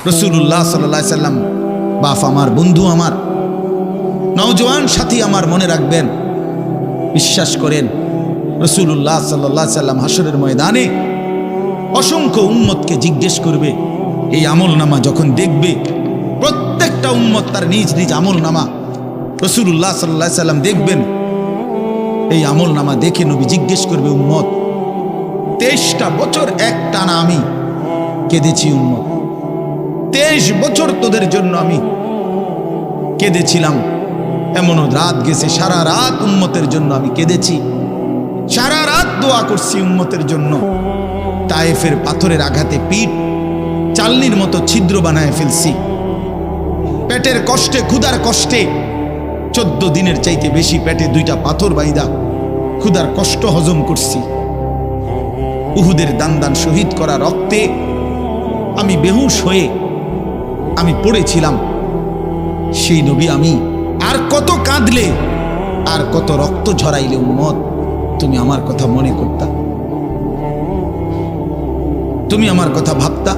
রাসূলুল্লাহ সাল্লাল্লাহু আলাইহি সাল্লাম বাপ আমার, বন্ধু আমার, নওজোয়ান সাথী আমার, মনে রাখবেন, বিশ্বাস করেন, রাসূলুল্লাহ সাল্লাল্লাহু আলাইহি সাল্লাম হাসরের ময়দানে অসংখ্য উম্মতকে জিজ্ঞেস করবে। এই আমলনামা যখন দেখবে, প্রত্যেকটা উম্মত তার নিজ নিজ আমলনামা, রাসূলুল্লাহ সাল্লাল্লাহু আলাইহি সাল্লাম দেখবেন। এই আমলনামা দেখে নবী জিজ্ঞেস করবে, উম্মত 23টা বছর একটানা আমি কেঁদেছি, উম্মত 23 বছর তোদের জন্য আমি কেঁদেছিলাম। এমনও রাত গেছে, সারা রাত উম্মতের জন্য আমি কেঁদেছি, সারা রাত দোয়া করছি উম্মতের জন্য। তায়েফের পাথরের আঘাতে পিঠ চালনির মতো ছিদ্র বানায় ফেলছি, পেটের কষ্টে, ক্ষুধার কষ্টে 14 দিনের চাইতে বেশি পেটে 2টা পাথর বাইদা ক্ষুধার কষ্ট হজম করছি। উহুদের দান দান শহীদ করা রক্তে আমি বেহুশ হয়ে আমি পড়েছিলাম। সেই নবী আমি আর কত কাঁদলে, আর কত রক্ত ঝরাইলে উম্মত তুমি আমার কথা মনে করতা, তুমি আমার কথা ভাবতা।